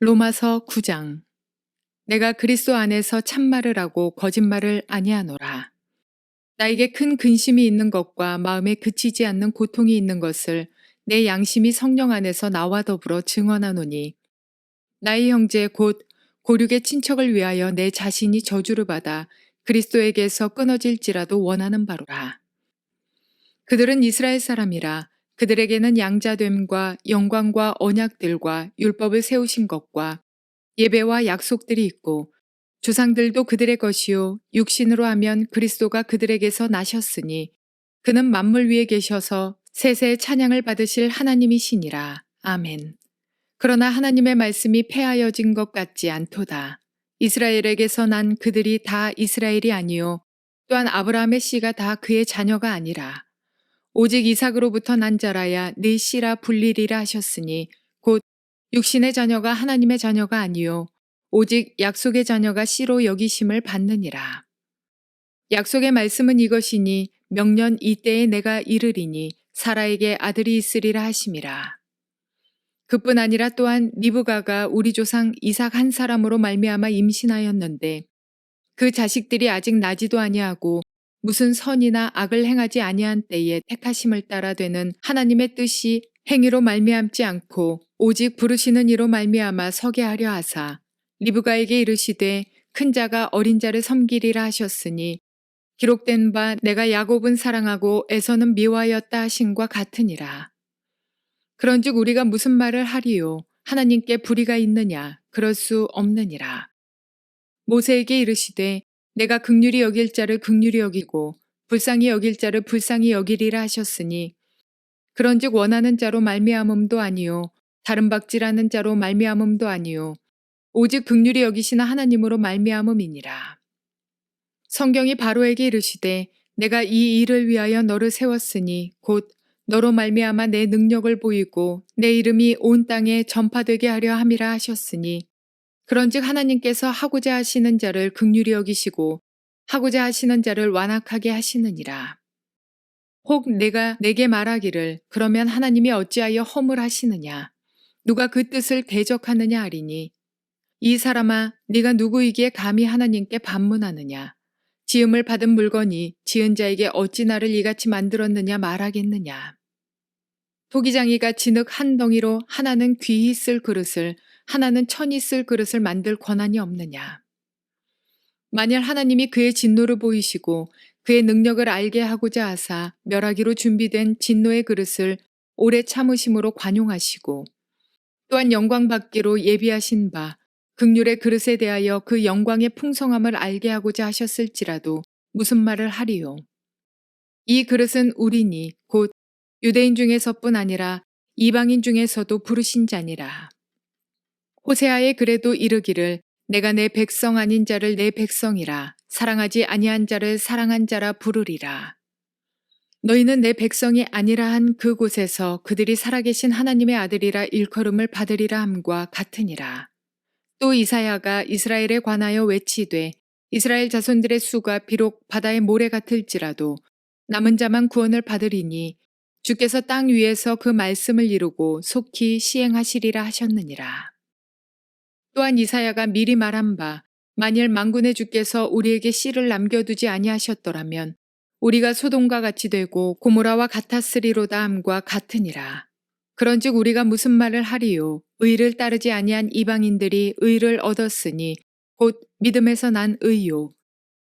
로마서 9장. 내가 그리스도 안에서 참말을 하고 거짓말을 아니하노라. 나에게 큰 근심이 있는 것과 마음에 그치지 않는 고통이 있는 것을 내 양심이 성령 안에서 나와 더불어 증언하노니, 나의 형제 곧 고륙의 친척을 위하여 내 자신이 저주를 받아 그리스도에게서 끊어질지라도 원하는 바로라. 그들은 이스라엘 사람이라. 그들에게는 양자됨과 영광과 언약들과 율법을 세우신 것과 예배와 약속들이 있고, 조상들도 그들의 것이요 육신으로 하면 그리스도가 그들에게서 나셨으니 그는 만물 위에 계셔서 세세의 찬양을 받으실 하나님이시니라. 아멘. 그러나 하나님의 말씀이 폐하여진 것 같지 않도다. 이스라엘에게서 난 그들이 다 이스라엘이 아니요 또한 아브라함의 씨가 다 그의 자녀가 아니라, 오직 이삭으로부터 난 자라야 네 씨라 불리리라 하셨으니 곧 육신의 자녀가 하나님의 자녀가 아니요 오직 약속의 자녀가 씨로 여기심을 받느니라. 약속의 말씀은 이것이니 명년 이때에 내가 이르리니 사라에게 아들이 있으리라 하심이라. 그뿐 아니라 또한 리브가가 우리 조상 이삭 한 사람으로 말미암아 임신하였는데, 그 자식들이 아직 나지도 아니하고 무슨 선이나 악을 행하지 아니한 때에 택하심을 따라 되는 하나님의 뜻이 행위로 말미암지 않고 오직 부르시는 이로 말미암아 서게 하려 하사, 리브가에게 이르시되 큰 자가 어린 자를 섬기리라 하셨으니 기록된 바 내가 야곱은 사랑하고 에서는 미워하였다 하심과 같으니라. 그런즉 우리가 무슨 말을 하리요? 하나님께 불의가 있느냐? 그럴 수 없느니라. 모세에게 이르시되 내가 긍휼히 여길 자를 긍휼히 여기고 불쌍히 여길 자를 불쌍히 여기리라 하셨으니, 그런즉 원하는 자로 말미암음도 아니요 다른 박질하는 자로 말미암음도 아니요 오직 긍휼히 여기시는 하나님으로 말미암음이니라. 성경이 바로에게 이르시되 내가 이 일을 위하여 너를 세웠으니 곧 너로 말미암아 내 능력을 보이고 내 이름이 온 땅에 전파되게 하려 함이라 하셨으니, 그런즉 하나님께서 하고자 하시는 자를 긍휼히 여기시고 하고자 하시는 자를 완악하게 하시느니라. 혹 내가 내게 말하기를 그러면 하나님이 어찌하여 허물하시느냐? 누가 그 뜻을 대적하느냐 하리니, 이 사람아 네가 누구이기에 감히 하나님께 반문하느냐? 지음을 받은 물건이 지은 자에게 어찌 나를 이같이 만들었느냐 말하겠느냐? 토기장이가 진흙 한 덩이로 하나는 귀히 쓸 그릇을 하나는 천히 쓸 그릇을 만들 권한이 없느냐? 만일 하나님이 그의 진노를 보이시고 그의 능력을 알게 하고자 하사 멸하기로 준비된 진노의 그릇을 오래 참으심으로 관용하시고, 또한 영광 받기로 예비하신 바 긍휼의 그릇에 대하여 그 영광의 풍성함을 알게 하고자 하셨을지라도 무슨 말을 하리요? 이 그릇은 우리니 곧 유대인 중에서뿐 아니라 이방인 중에서도 부르신 자니라. 호세아의 글에도 이르기를 내가 내 백성 아닌 자를 내 백성이라 사랑하지 아니한 자를 사랑한 자라 부르리라. 너희는 내 백성이 아니라 한 그곳에서 그들이 살아계신 하나님의 아들이라 일컬음을 받으리라 함과 같으니라. 또 이사야가 이스라엘에 관하여 외치되 이스라엘 자손들의 수가 비록 바다의 모래 같을지라도 남은 자만 구원을 받으리니 주께서 땅 위에서 그 말씀을 이루고 속히 시행하시리라 하셨느니라. 또한 이사야가 미리 말한 바 만일 만군의 주께서 우리에게 씨를 남겨두지 아니하셨더라면 우리가 소돔과 같이 되고 고모라와 같았으리로다 함과 같으니라. 그런즉 우리가 무슨 말을 하리요? 의를 따르지 아니한 이방인들이 의를 얻었으니 곧 믿음에서 난 의요.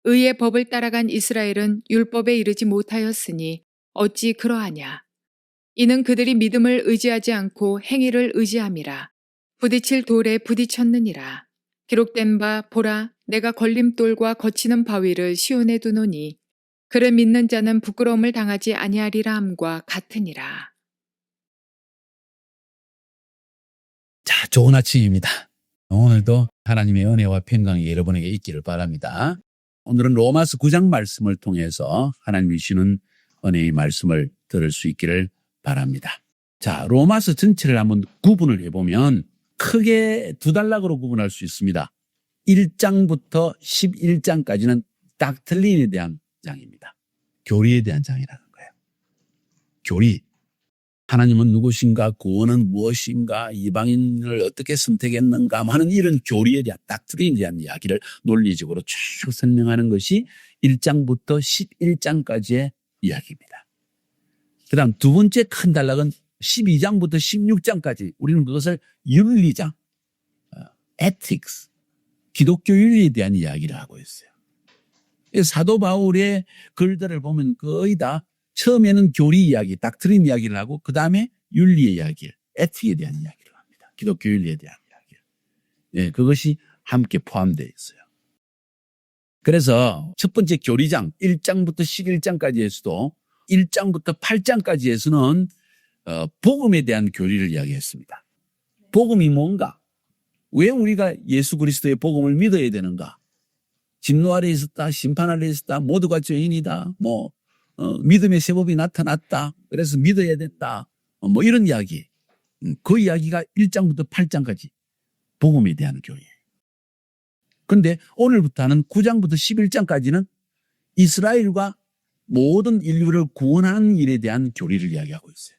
의의 법을 따라간 이스라엘은 율법에 이르지 못하였으니 어찌 그러하냐? 이는 그들이 믿음을 의지하지 않고 행위를 의지함이라. 부딪힐 돌에 부딪혔느니라. 기록된 바 보라 내가 걸림돌과 거치는 바위를 시온에 두노니 그를 믿는 자는 부끄러움을 당하지 아니하리라 함과 같으니라. 자, 좋은 아침입니다. 오늘도 하나님의 은혜와 평강이 여러분에게 있기를 바랍니다. 오늘은 로마서 9장 말씀을 통해서 하나님이 주시는 은혜의 말씀을 들을 수 있기를 바랍니다. 자, 로마서 전체를 한번 구분을 해보면 크게 두 단락으로 구분할 수 있습니다. 1장부터 11장까지는 닥틀린에 대한 장입니다. 교리에 대한 장이라는 거예요. 교리. 하나님은 누구신가, 구원은 무엇인가, 이방인을 어떻게 선택했는가 하는 이런 교리에 대한 닥트린에 대한 이야기를 논리적으로 쭉 설명하는 것이 1장부터 11장까지의 이야기입니다. 그다음 두 번째 큰 단락은 12장부터 16장까지 우리는 그것을 윤리장, ethics, 기독교 윤리에 대한 이야기를 하고 있어요. 사도 바울의 글들을 보면 거의 다 처음에는 교리 이야기, 닥트린 이야기를 하고 그 다음에 윤리의 이야기를, 에틱에 대한 이야기를 합니다. 기독교 윤리에 대한 이야기를. 예, 그것이 함께 포함되어 있어요. 그래서 첫 번째 교리장 1장부터 11장까지에서도 1장부터 8장까지에서는 복음에 대한 교리를 이야기했습니다. 복음이 뭔가? 왜 우리가 예수 그리스도의 복음을 믿어야 되는가? 진노 아래 있었다, 심판 아래 있었다, 모두가 죄인이다, 믿음의 세법이 나타났다, 그래서 믿어야 됐다, 이런 이야기. 그 이야기가 1장부터 8장까지 복음에 대한 교리예요. 그런데 오늘부터는 9장부터 11장까지는 이스라엘과 모든 인류를 구원하는 일에 대한 교리를 이야기하고 있어요.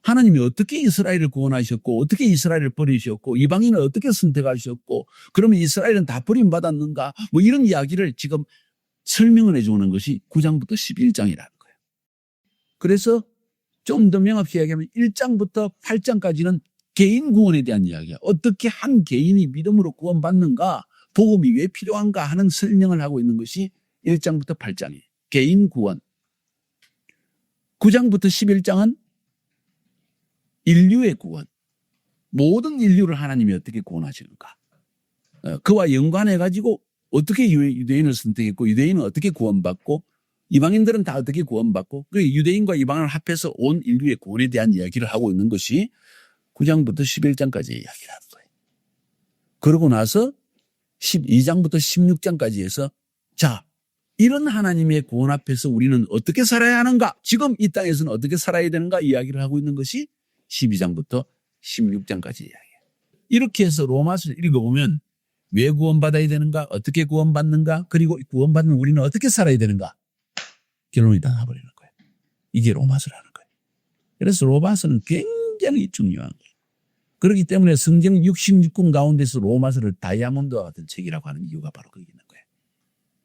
하나님이 어떻게 이스라엘을 구원하셨고 어떻게 이스라엘을 버리셨고 이방인을 어떻게 선택하셨고 그러면 이스라엘은 다 버림받았는가 이런 이야기를 지금 설명을 해주는 것이 9장부터 11장이라는 거예요. 그래서 좀 더 명확히 이야기하면 1장부터 8장까지는 개인 구원에 대한 이야기야. 어떻게 한 개인이 믿음으로 구원받는가, 복음이 왜 필요한가 하는 설명을 하고 있는 것이 1장부터 8장이에요. 개인 구원. 9장부터 11장은 인류의 구원. 모든 인류를 하나님이 어떻게 구원하시는가. 그와 연관해가지고 어떻게 유대인을 선택했고 유대인은 어떻게 구원받고 이방인들은 다 어떻게 구원받고 그리고 유대인과 이방인을 합해서 온 인류의 구원에 대한 이야기를 하고 있는 것이 9장부터 11장까지의 이야기를 하는 거예요. 그러고 나서 12장부터 16장까지 해서 자, 이런 하나님의 구원 앞에서 우리는 어떻게 살아야 하는가, 지금 이 땅에서는 어떻게 살아야 되는가 이야기를 하고 있는 것이 12장부터 16장까지 이야기예요. 이렇게 해서 로마서를 읽어보면 왜 구원받아야 되는가, 어떻게 구원받는가, 그리고 구원받는 우리는 어떻게 살아야 되는가 결론이 다 나버리는 거예요. 이게 로마서라는 거예요. 그래서 로마서는 굉장히 중요한 거예요. 그렇기 때문에 성경 66권 가운데서 로마서를 다이아몬드와 같은 책이라고 하는 이유가 바로 거기 있는 거예요.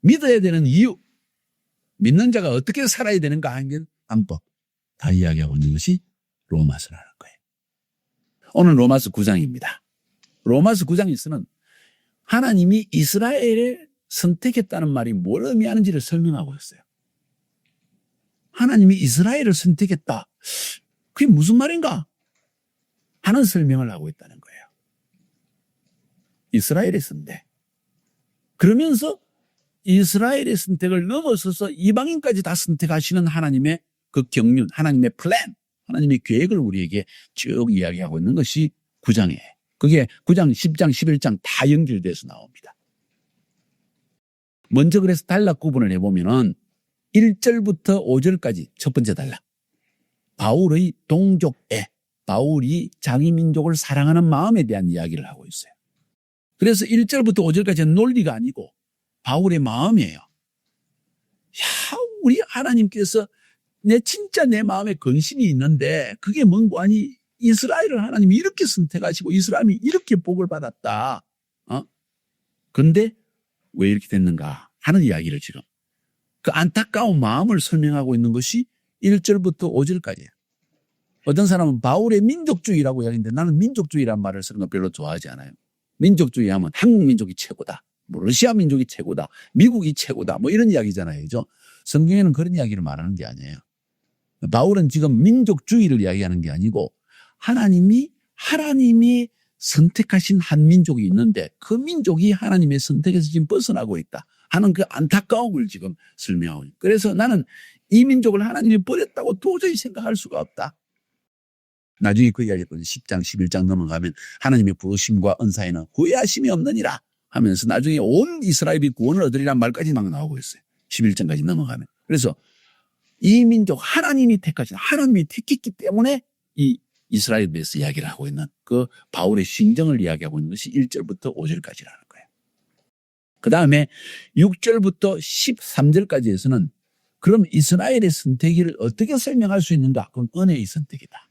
믿어야 되는 이유, 믿는 자가 어떻게 살아야 되는가 하는 방법 다 이야기하고 있는 것이 로마서라는 거예요. 오늘 로마서 9장입니다. 로마서 9장에서는 하나님이 이스라엘을 선택했다는 말이 뭘 의미하는지를 설명하고 있어요. 하나님이 이스라엘을 선택했다. 그게 무슨 말인가 하는 설명을 하고 있다는 거예요. 이스라엘의 선택. 그러면서 이스라엘의 선택을 넘어서서 이방인까지 다 선택하시는 하나님의 그 경륜, 하나님의 플랜, 하나님의 계획을 우리에게 쭉 이야기하고 있는 것이 9장이에요. 그게 9장, 10장, 11장 다 연결돼서 나옵니다. 먼저 그래서 단락 구분을 해보면은 1절부터 5절까지 첫 번째 단락. 바울의 동족애, 바울이 자기 민족을 사랑하는 마음에 대한 이야기를 하고 있어요. 그래서 1절부터 5절까지는 논리가 아니고 바울의 마음이에요. 야, 우리 하나님께서 진짜 내 마음에 근심이 있는데 그게 뭔고, 아니 이스라엘을 하나님이 이렇게 선택하시고 이스라엘이 이렇게 복을 받았다. 그런데 왜 이렇게 됐는가 하는 이야기를 지금 그 안타까운 마음을 설명하고 있는 것이 1절부터 5절까지예요. 어떤 사람은 바울의 민족주의라고 이야기하는데 나는 민족주의란 말을 쓰는 거 별로 좋아하지 않아요. 민족주의 하면 한국 민족이 최고다, 러시아 민족이 최고다, 미국이 최고다, 이런 이야기잖아요. 그죠? 성경에는 그런 이야기를 말하는 게 아니에요. 바울은 지금 민족주의를 이야기하는 게 아니고 하나님이 선택하신 한 민족이 있는데 그 민족이 하나님의 선택에서 지금 벗어나고 있다 하는 그 안타까움을 지금 설명하고 있어요. 그래서 나는 이 민족을 하나님이 버렸다고 도저히 생각할 수가 없다. 나중에 그 이야기를 10장, 11장 넘어가면 하나님의 부르심과 은사에는 후회하심이 없느니라 하면서 나중에 온 이스라엘이 구원을 얻으리란 말까지 막 나오고 있어요. 11장까지 넘어가면. 그래서 이 민족 하나님이 택하신, 하나님이 택했기 때문에 이 이스라엘에 대해서 이야기를 하고 있는 그 바울의 심정을 이야기하고 있는 것이 1절부터 5절까지라는 거예요. 그 다음에 6절부터 13절까지에서는 그럼 이스라엘의 선택을 어떻게 설명할 수 있는가? 그건 은혜의 선택이다.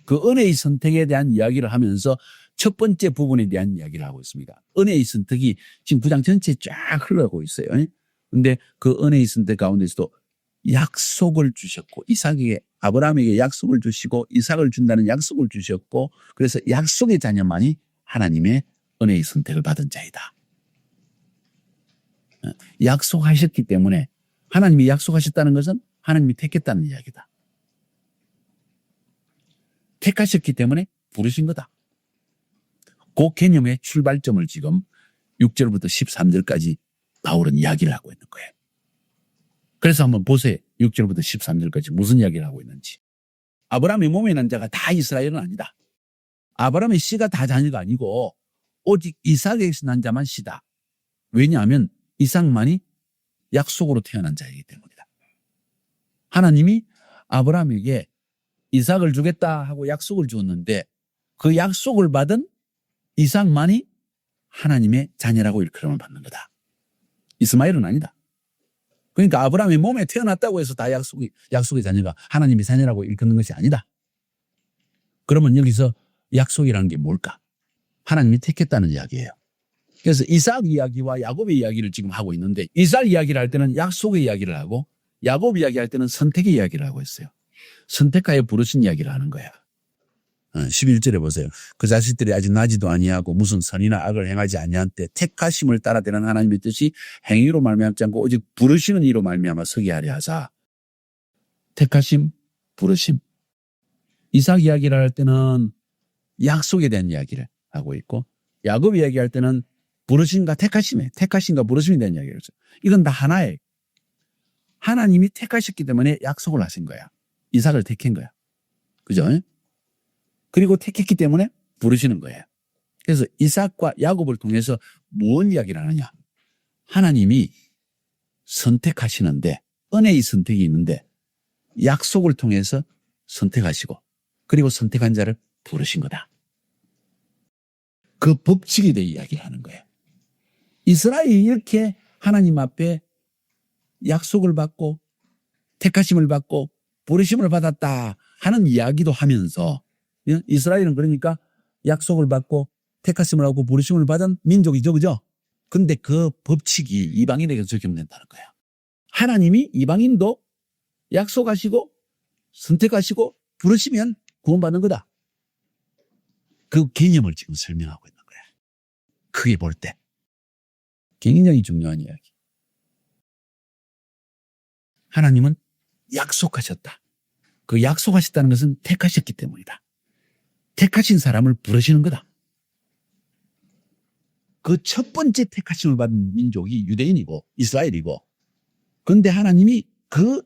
그 은혜의 선택에 대한 이야기를 하면서 첫 번째 부분에 대한 이야기를 하고 있습니다. 은혜의 선택이 지금 9장 전체에 쫙 흘러가고 있어요. 그런데 그 은혜의 선택 가운데서도 약속을 주셨고 이삭에게 아브라함에게 약속을 주시고 이삭을 준다는 약속을 주셨고 그래서 약속의 자녀만이 하나님의 은혜의 선택을 받은 자이다. 약속하셨기 때문에 하나님이 약속하셨다는 것은 하나님이 택했다는 이야기다. 택하셨기 때문에 부르신 거다. 그 개념의 출발점을 지금 6절부터 13절까지 바울은 이야기를 하고 있는 거예요. 그래서 한번 보세요. 6절부터 13절까지 무슨 이야기를 하고 있는지. 아브라함의 몸에 난 자가 다 이스라엘은 아니다. 아브라함의 씨가 다 자녀가 아니고 오직 이삭에게서 난 자만 씨다. 왜냐하면 이삭만이 약속으로 태어난 자이기 때문이다. 하나님이 아브라함에게 이삭을 주겠다 하고 약속을 주었는데 그 약속을 받은 이삭만이 하나님의 자녀라고 일컬음을 받는 거다. 이스마엘은 아니다. 그러니까 아브라함의 몸에 태어났다고 해서 다 약속의 자녀가 하나님의 자녀라고 일컫는 것이 아니다. 그러면 여기서 약속이라는 게 뭘까? 하나님이 택했다는 이야기예요. 그래서 이삭 이야기와 야곱의 이야기를 지금 하고 있는데 이삭 이야기를 할 때는 약속의 이야기를 하고 야곱 이야기할 때는 선택의 이야기를 하고 있어요. 선택하여 부르신 이야기를 하는 거야. 11절에 보세요. 그 자식들이 아직 나지도 아니하고 무슨 선이나 악을 행하지 아니한 때 택하심을 따라되는 하나님의 뜻이 행위로 말미암지 않고 오직 부르시는 이로 말미암아 서게 하려 하사. 택하심, 부르심. 이삭 이야기를 할 때는 약속에 대한 이야기를 하고 있고 야곱 이야기할 때는 부르심과 택하심과 부르심에 대한 이야기를 했어요. 이건 다 하나예요. 하나님이 택하셨기 때문에 약속을 하신 거야. 이삭을 택한 거야. 그죠? 그리고 택했기 때문에 부르시는 거예요. 그래서 이삭과 야곱을 통해서 무슨 이야기를 하느냐. 하나님이 선택하시는데 은혜의 선택이 있는데 약속을 통해서 선택하시고 그리고 선택한 자를 부르신 거다. 그 법칙에 대해 이야기하는 거예요. 이스라엘이 이렇게 하나님 앞에 약속을 받고 택하심을 받고 부르심을 받았다 하는 이야기도 하면서 이스라엘은 그러니까 약속을 받고 택하심을 하고 부르심을 받은 민족이죠. 그죠? 근데 그 법칙이 이방인에게 적용된다는 거예요. 하나님이 이방인도 약속하시고 선택하시고 부르시면 구원받는 거다. 그 개념을 지금 설명하고 있는 거예요. 크게 볼 때. 굉장히 중요한 이야기. 하나님은 약속하셨다. 그 약속하셨다는 것은 택하셨기 때문이다. 택하신 사람을 부르시는 거다. 그 첫 번째 택하심을 받은 민족이 유대인이고 이스라엘이고 그런데 하나님이 그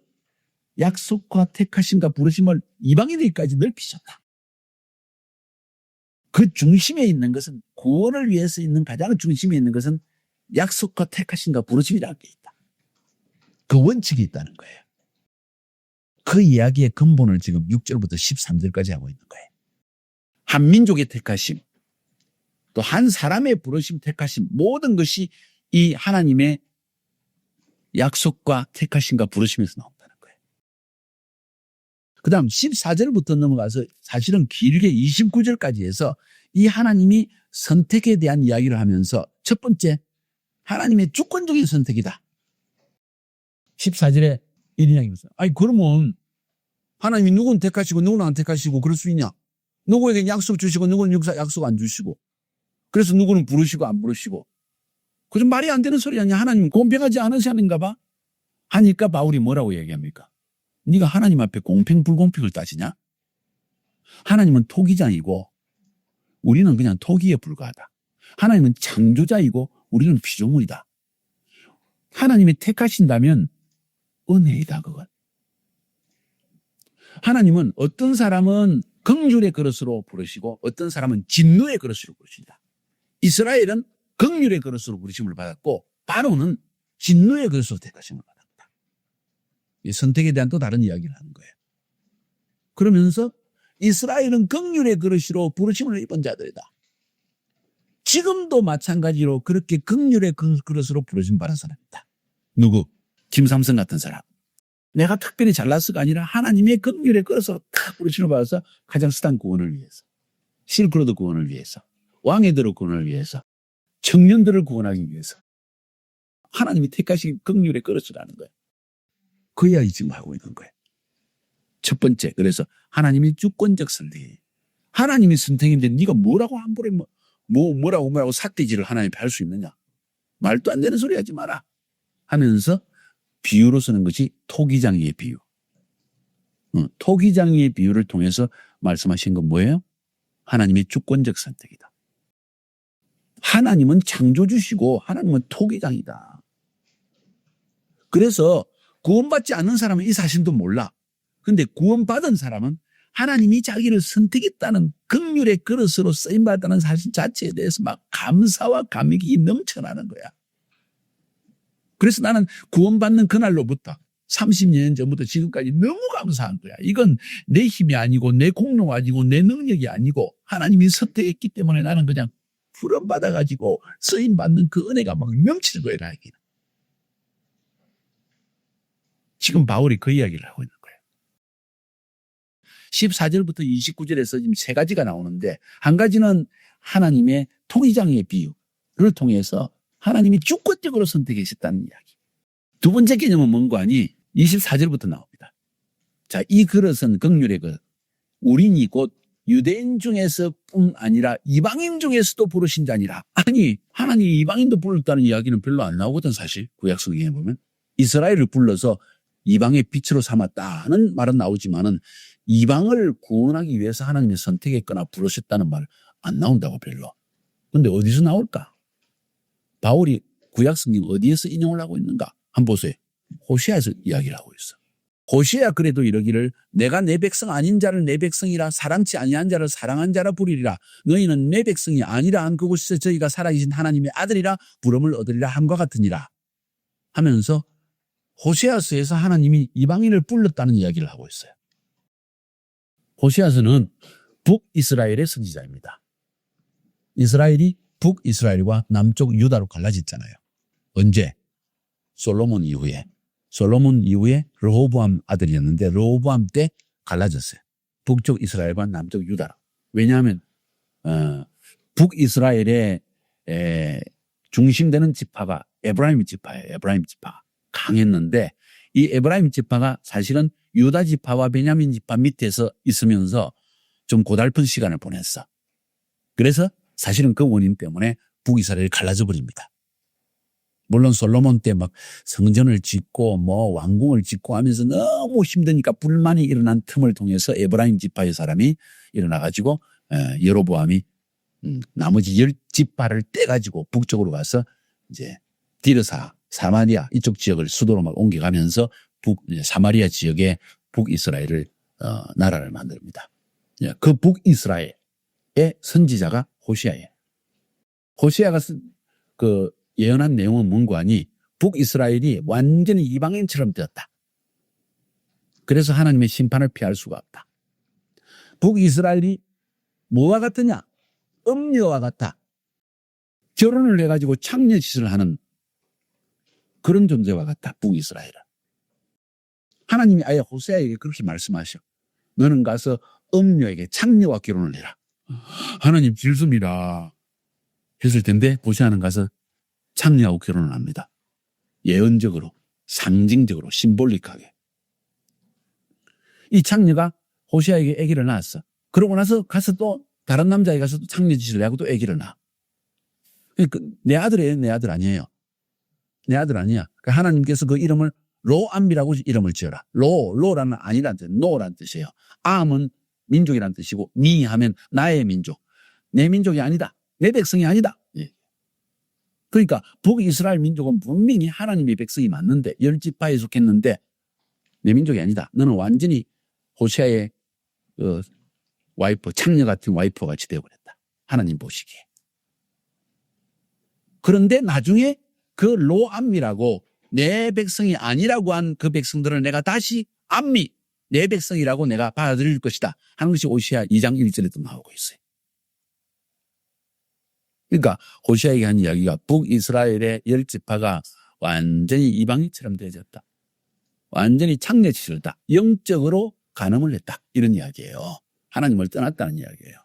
약속과 택하심과 부르심을 이방인에게까지 넓히셨다. 그 중심에 있는 것은 구원을 위해서 있는 가장 중심에 있는 것은 약속과 택하심과 부르심이라는 게 있다. 그 원칙이 있다는 거예요. 그 이야기의 근본을 지금 6절부터 13절까지 하고 있는 거예요. 한 민족의 택하심, 또 한 사람의 부르심, 택하심 모든 것이 이 하나님의 약속과 택하심과 부르심에서 나온다는 거예요. 그 다음 14절부터 넘어가서 사실은 길게 29절까지 해서 이 하나님이 선택에 대한 이야기를 하면서 첫 번째 하나님의 주권적인 선택이다. 14절에 이런 이야기를 했어요. 아니 그러면 하나님이 누구는 택하시고 누구는 안 택하시고 그럴 수 있냐? 누구에게 약속 주시고 누구는 약속 안 주시고 그래서 누구는 부르시고 안 부르시고 그 좀 말이 안 되는 소리 아니야. 하나님 공평하지 않으시는가 봐. 하니까 바울이 뭐라고 얘기합니까? 네가 하나님 앞에 공평 불공평을 따지냐? 하나님은 토기장이고 우리는 그냥 토기에 불과하다. 하나님은 창조자이고 우리는 피조물이다. 하나님이 택하신다면 은혜이다 그건. 하나님은 어떤 사람은 긍휼의 그릇으로 부르시고 어떤 사람은 진노의 그릇으로 부르신다. 이스라엘은 긍휼의 그릇으로 부르심을 받았고 바로는 진노의 그릇으로 택하심을 받았다. 이 선택에 대한 또 다른 이야기를 하는 거예요. 그러면서 이스라엘은 긍휼의 그릇으로 부르심을 입은 자들이다. 지금도 마찬가지로 그렇게 긍휼의 그릇으로 부르심 받은 사람이다. 누구? 김삼성 같은 사람. 내가 특별히 잘났어가 아니라 하나님의 긍휼에 끌어서 탁 부르심을 받아서 카자흐스탄 구원을 위해서, 실크로드 구원을 위해서, 왕애들의 구원을 위해서, 청년들을 구원하기 위해서 하나님이 택하신 긍휼에 끌어서라는 거예요. 그 이야기 지금 하고 있는 거예요. 첫 번째, 그래서 하나님이 주권적 선택이. 하나님이 선택인데 네가 뭐라고 함부로 뭐라고 삿대질을 하나님 앞에 할 수 있느냐. 말도 안 되는 소리 하지 마라 하면서 비유로 쓰는 것이 토기장이의 비유. 토기장이의 비유를 통해서 말씀하신 건 뭐예요? 하나님의 주권적 선택이다. 하나님은 창조주시고 하나님은 토기장이다. 그래서 구원받지 않는 사람은 이 사실도 몰라. 근데 구원받은 사람은 하나님이 자기를 선택했다는 긍휼의 그릇으로 쓰임받았다는 사실 자체에 대해서 막 감사와 감격이 넘쳐나는 거야. 그래서 나는 구원받는 그날로부터 30년 전부터 지금까지 너무 감사한 거야. 이건 내 힘이 아니고 내 공로가 아니고 내 능력이 아니고 하나님이 선택했기 때문에 나는 그냥 부름받아가지고 쓰임받는 그 은혜가 막 넘치는 거예요. 나에게는. 지금 바울이 그 이야기를 하고 있는 거예요. 14절부터 29절에서 지금 세 가지가 나오는데 한 가지는 하나님의 토기장의 비유를 통해서 하나님이 주권적으로 선택하셨다는 이야기. 두 번째 개념은 뭔가 하니 24절부터 나옵니다. 자, 이 그릇은 긍휼의 그릇. 우린이 곧 유대인 중에서뿐 아니라 이방인 중에서도 부르신 자니라. 아니, 하나님 이방인도 불렀다는 이야기는 별로 안 나오거든 사실. 구약 성경에 보면. 이스라엘을 불러서 이방의 빛으로 삼았다는 말은 나오지만은 이방을 구원하기 위해서 하나님이 선택했거나 부르셨다는 말 안 나온다고 별로. 근데 어디서 나올까? 바울이 구약 성경 어디에서 인용을 하고 있는가? 한번 보세요. 호시아에서 이야기를 하고 있어. 호시아 그래도 이러기를 내가 내 백성 아닌 자를 내 백성이라 사랑치 아니한 자를 사랑한 자라 부리리라. 너희는 내 백성이 아니라 한 그곳에서 저희가 살아계신 하나님의 아들이라 부름을 얻으리라 함과 같으니라 하면서 호시아서에서 하나님이 이방인을 불렀다는 이야기를 하고 있어요. 호시아서는 북이스라엘의 선지자입니다. 이스라엘이 북이스라엘과 남쪽 유다로 갈라졌잖아요. 언제? 솔로몬 이후에. 솔로몬 이후에 르호보암 아들이었는데 르호보암 때 갈라졌어요. 북쪽 이스라엘과 남쪽 유다로. 왜냐하면 북이스라엘의 중심되는 지파가 에브라임 지파예요. 에브라임 지파. 강했는데 이 에브라임 지파가 사실은 유다 지파와 베냐민 지파 밑에서 있으면서 좀 고달픈 시간을 보냈어. 그래서 사실은 그 원인 때문에 북이스라엘이 갈라져 버립니다. 물론 솔로몬 때 막 성전을 짓고 뭐 왕궁을 짓고 하면서 너무 힘드니까 불만이 일어난 틈을 통해서 에브라임 지파의 사람이 일어나가지고 여로보암이 나머지 10지파를 떼가지고 북쪽으로 가서 이제 디르사, 사마리아 이쪽 지역을 수도로 막 옮겨가면서 사마리아 지역에 북이스라엘을 나라를 만듭니다. 그 북이스라엘의 선지자가 호시아예요. 호시아가 그 예언한 내용은 뭔가 하니 북이스라엘이 완전히 이방인처럼 되었다. 그래서 하나님의 심판을 피할 수가 없다. 북이스라엘이 뭐와 같으냐? 음녀와 같다. 결혼을 해가지고 창녀짓을 하는 그런 존재와 같다. 북이스라엘은. 하나님이 아예 호세아에게 그렇게 말씀하셔. 너는 가서 음녀에게 창녀와 결혼을 해라. 하나님 질습니다. 했을 텐데 호세아는 가서 창녀하고 결혼을 합니다. 예언적으로, 상징적으로, 심볼릭하게. 이 창녀가 호세아에게 아기를 낳았어. 그러고 나서 가서 또 다른 남자에게 가서 또 창녀짓을 하고 또 아기를 낳아. 내 아들이에요? 내 아들 아니에요? 내 아들 아니야. 그러니까 하나님께서 그 이름을 로암이라고 이름을 지어라. 로라는 아니란 뜻, 노란 뜻이에요. 암은 민족이란 뜻이고 니 하면 나의 민족. 내 민족이 아니다. 내 백성이 아니다. 예. 그러니까 북이스라엘 민족은 분명히 하나님의 백성이 맞는데 10지파에 속했는데 내 민족이 아니다. 너는 완전히 호세아의 와이프, 창녀 같은 와이프 같이 되어버렸다. 하나님 보시기에. 그런데 나중에 그 로암이라고 내 백성이 아니라고 한 그 백성들을 내가 다시 암미, 내 백성이라고 내가 받아들일 것이다 하는 것이 호시아 2장 1절에도 나오고 있어요. 그러니까 호시아에게 한 이야기가 북이스라엘의 10지파가 완전히 이방인처럼 되어졌다. 완전히 창녀치렀다. 영적으로 간음을 했다. 이런 이야기예요. 하나님을 떠났다는 이야기예요.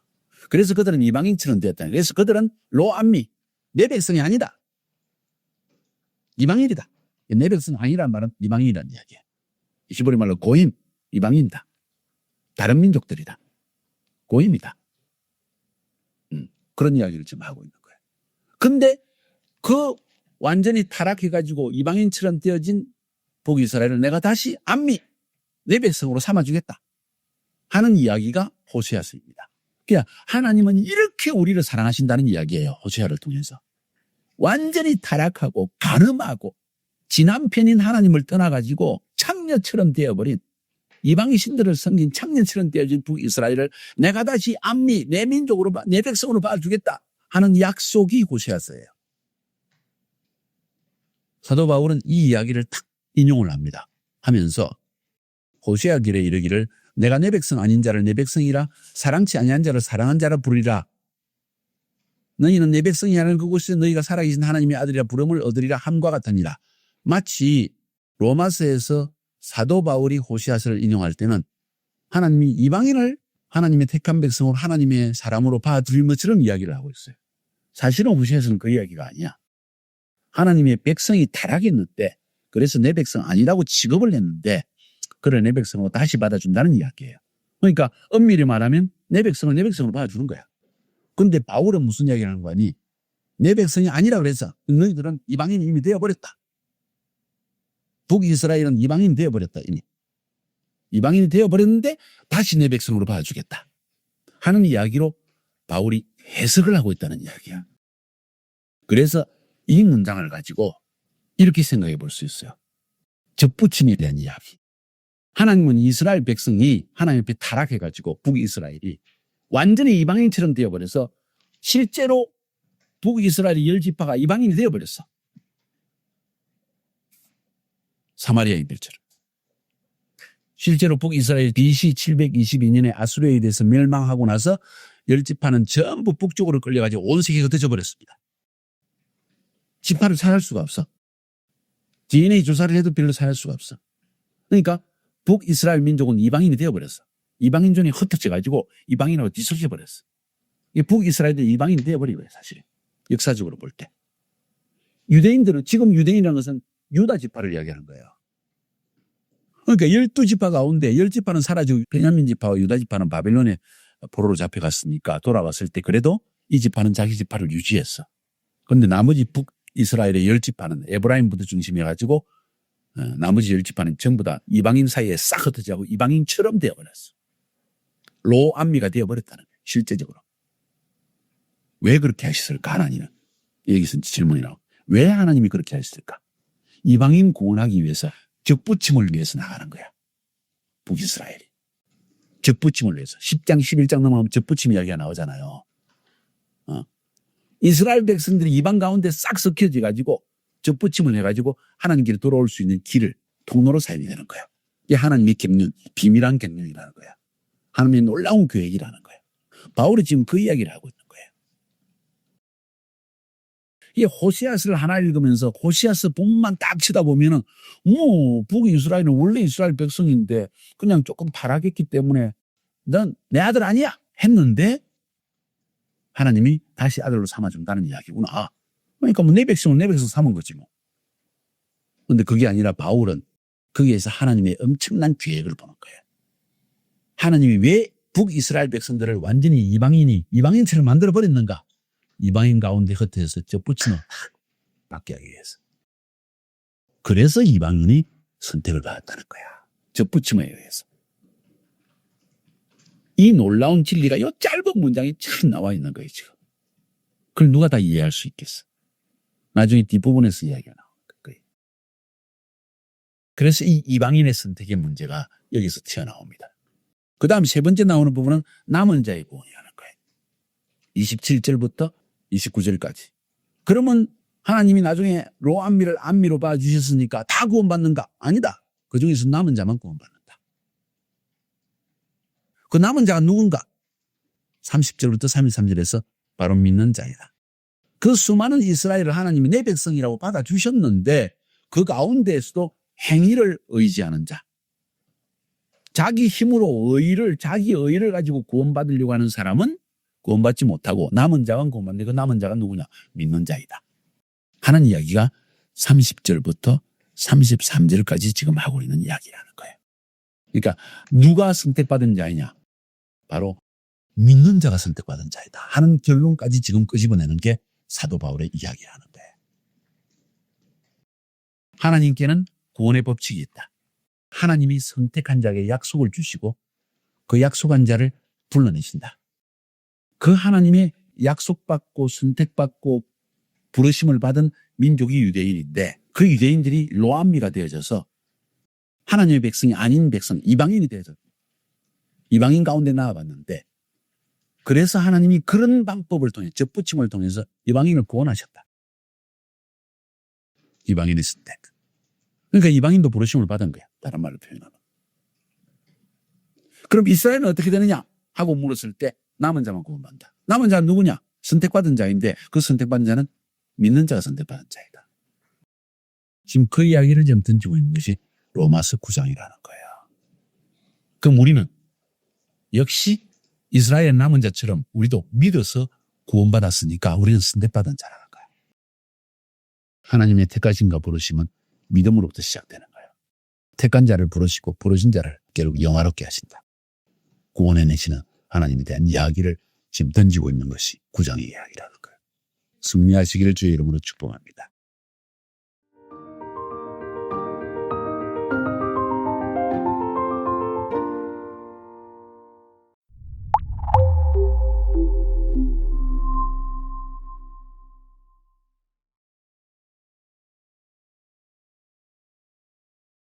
그래서 그들은 이방인처럼 되었다. 그래서 그들은 로암미, 내 백성이 아니다. 이방인이다. 내 백성 아니란 말은 이방인이라는 이야기예요. 히브리 말로 고임, 이방인이다. 다른 민족들이다. 고임이다. 그런 이야기를 지금 하고 있는 거예요. 근데 그 완전히 타락해가지고 이방인처럼 되어진 북이스라엘을 내가 다시 암미, 내 백성으로 삼아주겠다 하는 이야기가 호세아서입니다. 그러니까 하나님은 이렇게 우리를 사랑하신다는 이야기예요. 호세아를 통해서. 완전히 타락하고 간음하고 지 남편인 하나님을 떠나가지고 창녀처럼 되어버린 이방인 신들을 섬긴 창녀처럼 되어진 북이스라엘을 내가 다시 암미, 내 민족으로, 내 백성으로 봐주겠다 하는 약속이 호세아서예요. 사도 바울은 이 이야기를 탁 인용을 합니다. 하면서 호세아 길에 이르기를 내가 내 백성 아닌 자를 내 백성이라 사랑치 아니한 자를 사랑한 자라 부르리라. 너희는 내 백성이 아닌 그곳에서 너희가 살아계신 하나님의 아들이라 부름을 얻으리라 함과 같으니라. 마치 로마서에서 사도 바울이 호세아서를 인용할 때는 하나님이 이방인을 하나님의 택한 백성으로 하나님의 사람으로 봐줄 것처럼 이야기를 하고 있어요. 사실은 호세아서는 그 이야기가 아니야. 하나님의 백성이 타락했는데 그래서 내 백성 아니라고 취급을 했는데 그래 내 백성으로 다시 받아준다는 이야기예요. 그러니까 엄밀히 말하면 내 백성을 내 백성으로 받아주는 거야. 근데 바울은 무슨 이야기를 하는 거니? 내 백성이 아니라 그래서 너희들은 이방인이 이미 되어버렸다. 북이스라엘은 이방인이 되어버렸다. 이미. 이방인이 되어버렸는데 다시 내 백성으로 봐주겠다 하는 이야기로 바울이 해석을 하고 있다는 이야기야. 그래서 이 문장을 가지고 이렇게 생각해 볼 수 있어요. 접붙임에 대한 이야기. 하나님은 이스라엘 백성이 하나님 앞에 타락해가지고 북이스라엘이 완전히 이방인처럼 되어버려서 실제로 북이스라엘의 10지파가 이방인이 되어버렸어. 사마리아인들처럼. 실제로 북이스라엘 BC 722년에 아수르에 대해서 멸망하고 나서 10지파는 전부 북쪽으로 끌려가지고 온 세계가 흩어져버렸습니다. 지파를 찾을 수가 없어. DNA 조사를 해도 별로 찾을 수가 없어. 그러니까 북이스라엘 민족은 이방인이 되어버렸어. 이방인존이 흩어져가지고 이방인하고 뒤섞여버렸어. 이게 북이스라엘이 이방인이 되어버린 거예요, 사실. 역사적으로 볼 때. 유대인들은, 지금 유대인이라는 것은 유다 지파를 이야기하는 거예요. 그러니까 12지파 가운데 10지파는 사라지고 베냐민 지파와 유다 지파는 바벨론에 포로로 잡혀갔으니까 돌아왔을 때 그래도 이 지파는 자기 지파를 유지했어. 그런데 나머지 북이스라엘의 10지파는 에브라임부터 중심해가지고 나머지 10지파는 전부 다 이방인 사이에 싹 흩어지고 이방인처럼 되어버렸어. 로암미가 되어버렸다는 거예요. 실제적으로. 왜 그렇게 하셨을까 하나님은? 여기서 질문이 나오고. 왜 하나님이 그렇게 하셨을까? 이방인 구원하기 위해서 적부침을 위해서 나가는 거야. 북이스라엘이. 적부침을 위해서. 10장 11장 넘어가면 적부침 이야기가 나오잖아요. 이스라엘 백성들이 이방 가운데 싹 섞여져가지고 적부침을 해가지고 하나님께로 돌아올 수 있는 길을 통로로 사용이 되는 거야. 이게 하나님의 경륜, 비밀한 경륜이라는 거야. 하나님의 놀라운 계획이라는 거야. 바울이 지금 그 이야기를 하고 있는 거예요. 이 호세아서를 하나 읽으면서 호세아서 본문만 딱 쳐다보면은 북이스라엘은 원래 이스라엘 백성인데 그냥 조금 타락했기 때문에 넌 내 아들 아니야 했는데 하나님이 다시 아들로 삼아준다는 이야기구나. 그러니까 뭐 내 백성은 내 백성 삼은 거지 뭐. 그런데 그게 아니라 바울은 거기에서 하나님의 엄청난 계획을 보는 거예요. 하나님이 왜 북이스라엘 백성들을 완전히 이방인처럼 만들어버렸는가? 이방인 가운데 흩어져서 접붙임을 받게 하기 위해서. 그래서 이방인이 선택을 받았다는 거야. 접붙임에 의해서. 이 놀라운 진리가 이 짧은 문장에 참 나와 있는 거예요, 지금. 그걸 누가 다 이해할 수 있겠어? 나중에 뒷부분에서 이야기가 나올 거예요. 그래서 이 이방인의 선택의 문제가 여기서 튀어나옵니다. 그 다음 세 번째 나오는 부분은 남은 자의 구원이라는 거예요. 27절부터 29절까지. 그러면 하나님이 나중에 로암미를 암미로 봐주셨으니까 다 구원받는가? 아니다. 그 중에서 남은 자만 구원받는다. 그 남은 자가 누군가? 30절부터 33절에서 바로 믿는 자이다. 그 수많은 이스라엘을 하나님이 내 백성이라고 받아주셨는데 그 가운데에서도 행위를 의지하는 자. 자기 힘으로 자기 의의를 가지고 구원받으려고 하는 사람은 구원받지 못하고 남은 자가 구원받는데 그 남은 자가 누구냐? 믿는 자이다. 하는 이야기가 30절부터 33절까지 지금 하고 있는 이야기라는 거예요. 그러니까 누가 선택받은 자이냐? 바로 믿는 자가 선택받은 자이다 하는 결론까지 지금 끄집어내는 게 사도 바울의 이야기라는 거예요. 하나님께는 구원의 법칙이 있다. 하나님이 선택한 자에게 약속을 주시고 그 약속한 자를 불러내신다. 그 하나님의 약속받고 선택받고 부르심을 받은 민족이 유대인인데 그 유대인들이 로암미가 되어져서 하나님의 백성이 아닌 백성, 이방인이 되어서 이방인 가운데 나와봤는데 그래서 하나님이 그런 방법을 통해 접붙임을 통해서 이방인을 구원하셨다. 이방인의 선택. 그러니까 이방인도 부르심을 받은 거야. 다른 말로 표현하면. 그럼 이스라엘은 어떻게 되느냐 하고 물었을 때 남은 자만 구원받는다. 남은 자는 누구냐? 선택받은 자인데 그 선택받은 자는 믿는 자가 선택받은 자이다. 지금 그 이야기를 지금 던지고 있는 것이 로마서 9장이라는 거예요. 그럼 우리는 역시 이스라엘 남은 자처럼 우리도 믿어서 구원받았으니까 우리는 선택받은 자라는 거예요. 하나님의 택하심과 부르심은 믿음으로부터 시작되는 거예요. 택한 자를 부르시고 부르신 자를 결국 영화롭게 하신다. 구원해내시는 하나님에 대한 이야기를 지금 던지고 있는 것이 9장의 이야기라는 거예요. 승리하시기를 주의 이름으로 축복합니다.